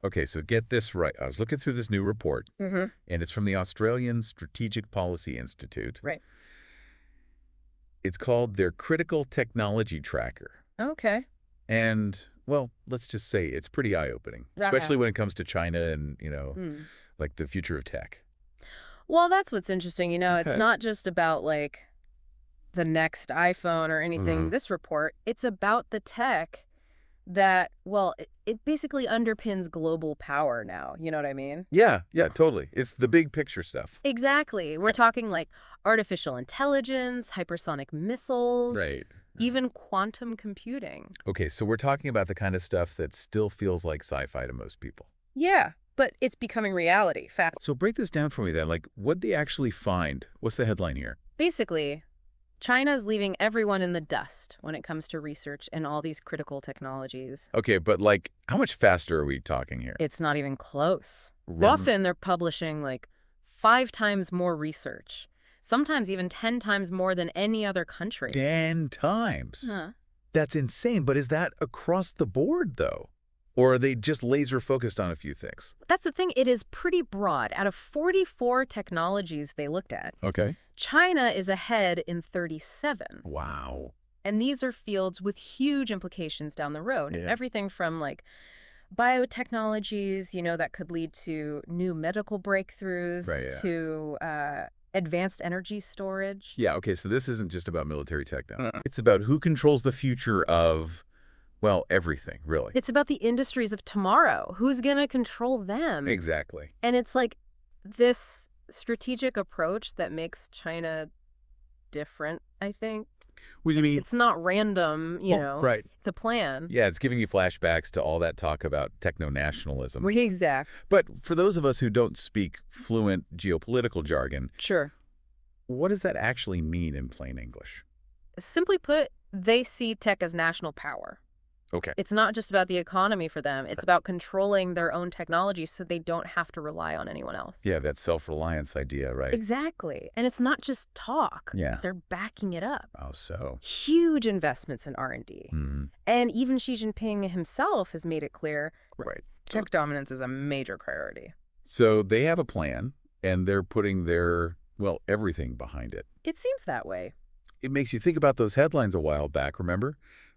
Okay, so get this right. I was looking through this new report, Mm-hmm. and it's from the Australian Strategic Policy Institute. Right. It's called their Critical Technology Tracker. Okay. And, well, let's just say it's pretty eye-opening, Okay. especially when it comes to China and, Mm. like the future of tech. Well, that's what's interesting. It's Okay. not just about like the next iPhone or anything, Hmm. this report, it's about the tech that, well, it basically underpins global power now. You know what I mean? Yeah, yeah, totally. It's the big picture stuff. Exactly. We're talking like artificial intelligence, hypersonic missiles, Right. even quantum computing. Okay, so we're talking about the kind of stuff that still feels like sci-fi to most people. Yeah, but it's becoming reality fast. So break this down for me then. Like, what'd they actually find? What's the headline here? Basically, China's leaving everyone in the dust when it comes to research and all these critical technologies. Okay, but like, how much faster are we talking here? It's not even close. Rem Often they're publishing like 5 times more research, sometimes even 10 times more than any other country. 10 times. Huh. That's insane, but is that across the board, though? Or are they just laser focused on a few things? That's the thing, it is pretty broad. Out of 44 technologies they looked at, Okay. China is ahead in 37. Wow. And these are fields with huge implications down the road. Yeah. Everything from like biotechnologies, that could lead to new medical breakthroughs, Right, yeah. to advanced energy storage. Yeah, okay, so this isn't just about military tech then. It's about who controls the future of, well, everything, really. It's about the industries of tomorrow. Who's going to control them? Exactly. And it's like this strategic approach that makes China different, I think. What do you mean? It's not random, Right. It's a plan. Yeah, it's giving you flashbacks to all that talk about techno-nationalism. Exact. But for those of us who don't speak fluent geopolitical jargon, Sure. what does that actually mean in plain English? Simply put, they see tech as national power. Okay. It's not just about the economy for them. It's about controlling their own technology so they don't have to rely on anyone else. Yeah, that self-reliance idea, right? Exactly. And it's not just talk. Yeah. They're backing it up. Oh, so. Huge investments in R&D. Hmm. And even Xi Jinping himself has made it clear Right. tech dominance is a major priority. So they have a plan, and they're putting their, well, everything behind it. It seems that way. It makes you think about those headlines a while back, remember?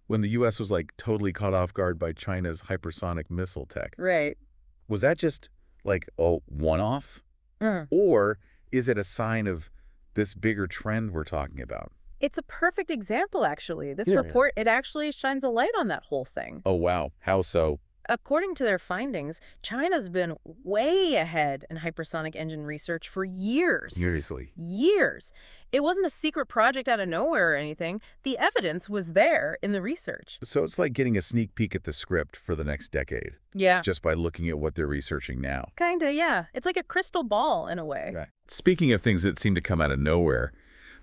When the U.S. was like totally caught off guard by China's hypersonic missile tech. Right. Was that just like a one-off? Mm. Or is it a sign of this bigger trend we're talking about? It's a perfect example, actually. This Yeah. report, it actually shines a light on that whole thing. Oh, wow. How so? According to their findings, China's been way ahead in hypersonic engine research for years. Seriously. Years. It wasn't a secret project out of nowhere or anything. The evidence was there in the research. So it's like getting a sneak peek at the script for the next decade, Yeah. just by looking at what they're researching now. Kinda, yeah. It's like a crystal ball in a way. Right. Speaking of things that seem to come out of nowhere,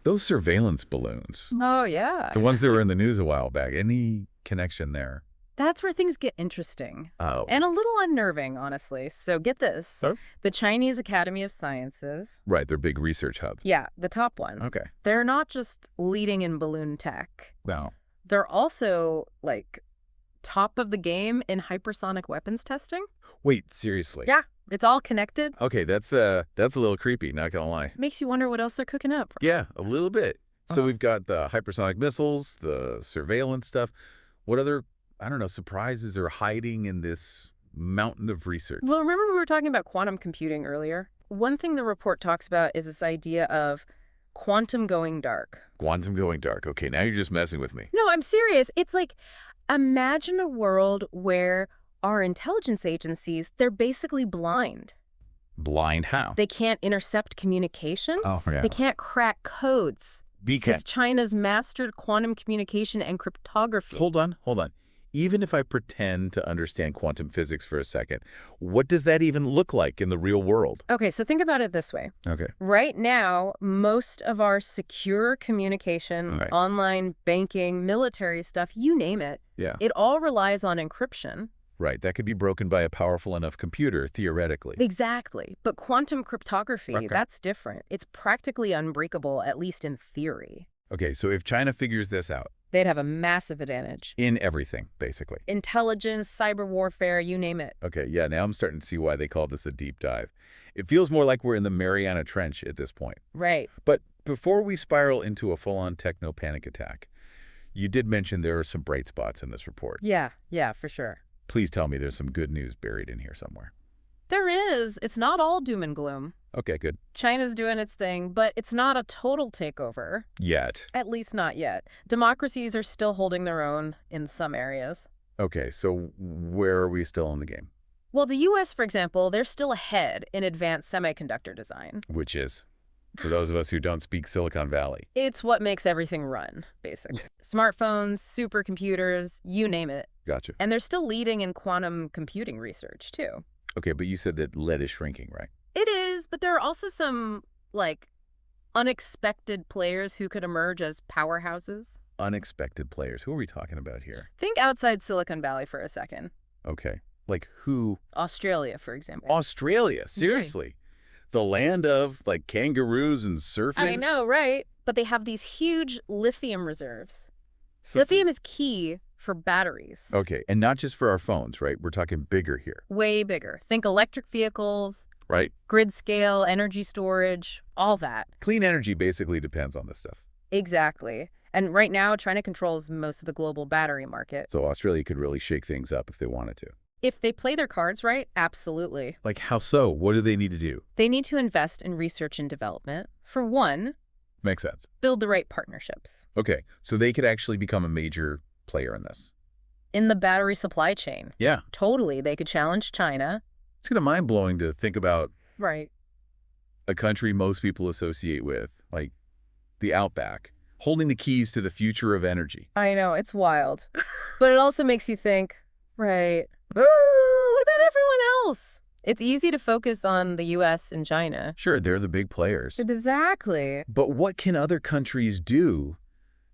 those surveillance balloons, Oh, yeah. the ones that were in the news a while back, any connection there? That's where things get interesting. Oh. And a little unnerving, honestly. So get this. Oh. The Chinese Academy of Sciences. Right, their big research hub. Yeah, the top one. Okay. They're not just leading in balloon tech. Wow. They're also, like, top of the game in hypersonic weapons testing. Wait, seriously? Yeah, it's all connected. Okay, that's a little creepy, not gonna lie. Makes you wonder what else they're cooking up. Yeah, a little bit. So Uh-huh. we've got the hypersonic missiles, the surveillance stuff. What other, I don't know, surprises are hiding in this mountain of research? Well, remember we were talking about quantum computing earlier? One thing the report talks about is this idea of quantum going dark. Quantum going dark. Okay, now you're just messing with me. No, I'm serious. It's like, imagine a world where our intelligence agencies, they're basically blind. Blind how? They can't intercept communications. Oh, yeah. They can't crack codes. Because, It's China's mastered quantum communication and cryptography. hold on. Even if I pretend to understand quantum physics for a second, what does that even look like in the real world? Okay, so think about it this way. Okay. Right now, most of our secure communication, Right. online banking, military stuff, you name it, Yeah. it all relies on encryption. Right. That could be broken by a powerful enough computer, theoretically. Exactly. But quantum cryptography, Okay. that's different. It's practically unbreakable, at least in theory. Okay, so if China figures this out, They'd have a massive advantage. In everything, basically. Intelligence, cyber warfare, you name it. Okay, yeah, now I'm starting to see why they call this a deep dive. It feels more like we're in the Mariana Trench at this point. Right. But before we spiral into a full-on techno-panic attack, you did mention there are some bright spots in this report. Yeah, for sure. Please tell me there's some good news buried in here somewhere. There is. It's not all doom and gloom. Okay, good. China's doing its thing, but it's not a total takeover. Yet. At least not yet. Democracies are still holding their own in some areas. Okay, so where are we still in the game? Well, the U.S., for example, they're still ahead in advanced semiconductor design. Which is, for those of us who don't speak Silicon Valley. It's what makes everything run, basically. Smartphones, supercomputers, you name it. Gotcha. And they're still leading in quantum computing research, too. Okay, but you said that lead is shrinking, right? It is, but there are also some, unexpected players who could emerge as powerhouses. Unexpected players. Who are we talking about here? Think outside Silicon Valley for a second. Okay. Like who? Australia, for example. Australia, seriously. The land of, kangaroos and surfing? I know, right? But they have these huge lithium reserves. So Lithium is key for batteries. Okay, and not just for our phones, right? We're talking bigger here. Way bigger. Think electric vehicles, Right. grid scale, energy storage, all that. Clean energy basically depends on this stuff. Exactly. And right now, China controls most of the global battery market. So Australia could really shake things up if they wanted to. If they play their cards right, absolutely. Like how so? What do they need to do? They need to invest in research and development. For one, Makes sense. build the right partnerships. Okay, so they could actually become a major player in this. In the battery supply chain. Yeah. Totally, they could challenge China. It's kind of mind-blowing to think about Right. a country most people associate with, like the Outback, holding the keys to the future of energy. I know, it's wild. But it also makes you think, right, what about everyone else? It's easy to focus on the U.S. and China. Sure, they're the big players. Exactly. But what can other countries do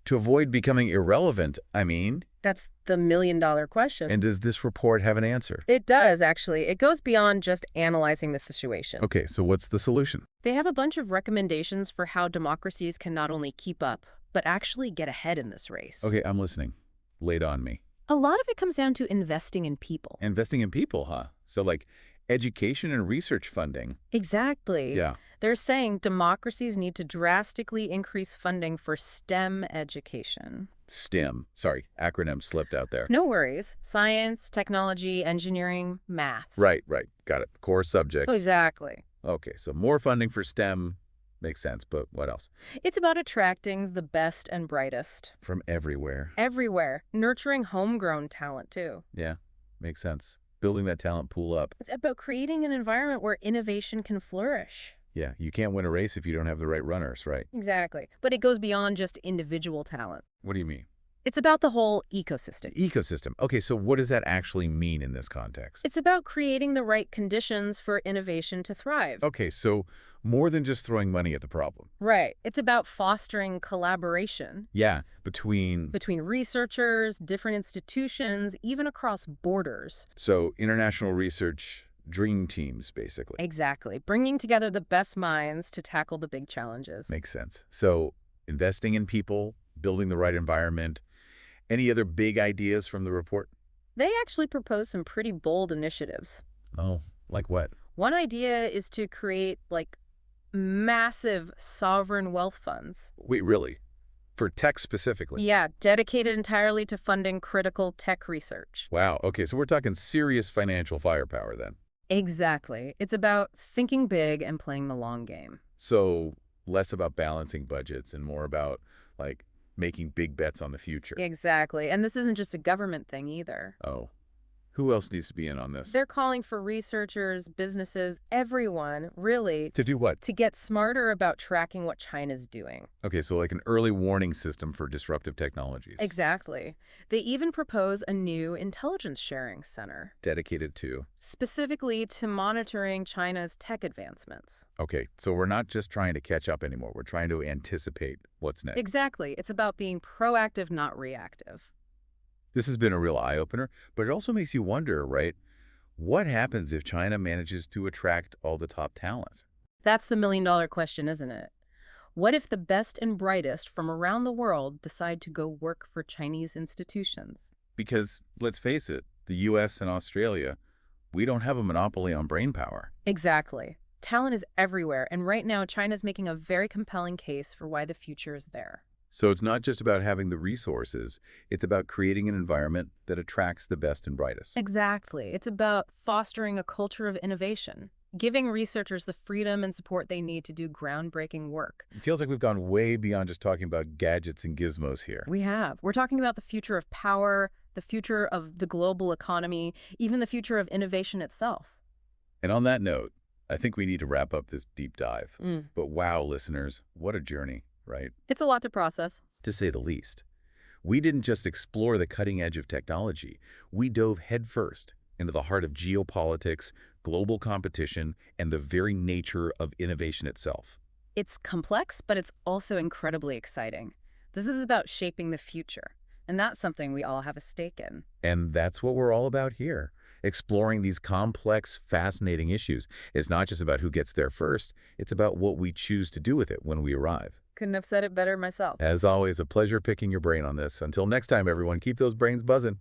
to avoid becoming irrelevant? I mean, That's the million-dollar question. and does this report have an answer? It does, actually. It goes beyond just analyzing the situation. Okay, so what's the solution? They have a bunch of recommendations for how democracies can not only keep up, but actually get ahead in this race. Okay, I'm listening. Lay it on me. A lot of it comes down to investing in people. Investing in people, huh? So like education and research funding. Exactly. Yeah. They're saying democracies need to drastically increase funding for STEM education. STEM. Sorry, acronym slipped out there. No worries. Science, technology, engineering, math. Right. Got it. Core subjects. Oh, exactly. Okay, so more funding for STEM makes sense, but what else? It's about attracting the best and brightest. From everywhere. Everywhere. Nurturing homegrown talent, too. Yeah, makes sense. Building that talent pool up. It's about creating an environment where innovation can flourish. Yeah, you can't win a race if you don't have the right runners, right? Exactly. But it goes beyond just individual talent. What do you mean? It's about the whole ecosystem. Ecosystem. Okay, so what does that actually mean in this context? It's about creating the right conditions for innovation to thrive. Okay, so more than just throwing money at the problem. Right. It's about fostering collaboration Yeah, between researchers, different institutions, even across borders. so international research dream teams, basically. Exactly. Bringing together the best minds to tackle the big challenges. Makes sense. So investing in people, building the right environment. Any other big ideas from the report? They actually propose some pretty bold initiatives. Oh, like what? One idea is to create, massive sovereign wealth funds. Wait, really? For tech specifically? Yeah, dedicated entirely to funding critical tech research. Wow. Okay, so we're talking serious financial firepower then. Exactly. It's about thinking big and playing the long game. So less about balancing budgets and more about, making big bets on the future. Exactly. And this isn't just a government thing either. Oh. Who else needs to be in on this? They're calling for researchers, businesses, everyone, really, To do what? to get smarter about tracking what China's doing. Okay, so like an early warning system for disruptive technologies. Exactly. They even propose a new intelligence sharing center, Dedicated to. specifically to monitoring China's tech advancements. Okay, so we're not just trying to catch up anymore. We're trying to anticipate what's next. Exactly. It's about being proactive, not reactive. This has been a real eye-opener, but it also makes you wonder, right? What happens if China manages to attract all the top talent? That's the million-dollar question, isn't it? What if the best and brightest from around the world decide to go work for Chinese institutions? Because, let's face it, the US and Australia, we don't have a monopoly on brain power. Exactly. Talent is everywhere, and right now China's making a very compelling case for why the future is there. So it's not just about having the resources, it's about creating an environment that attracts the best and brightest. Exactly. It's about fostering a culture of innovation, giving researchers the freedom and support they need to do groundbreaking work. It feels like we've gone way beyond just talking about gadgets and gizmos here. We have. We're talking about the future of power, the future of the global economy, even the future of innovation itself. And on that note, I think we need to wrap up this deep dive. Mm. But wow, listeners, what a journey, right? It's a lot to process. To say the least. We didn't just explore the cutting edge of technology. We dove headfirst into the heart of geopolitics, global competition, and the very nature of innovation itself. It's complex, but it's also incredibly exciting. This is about shaping the future, and that's something we all have a stake in. And that's what we're all about here, exploring these complex, fascinating issues. It's not just about who gets there first, it's about what we choose to do with it when we arrive. Couldn't have said it better myself. As always, a pleasure picking your brain on this. Until next time, everyone, keep those brains buzzing.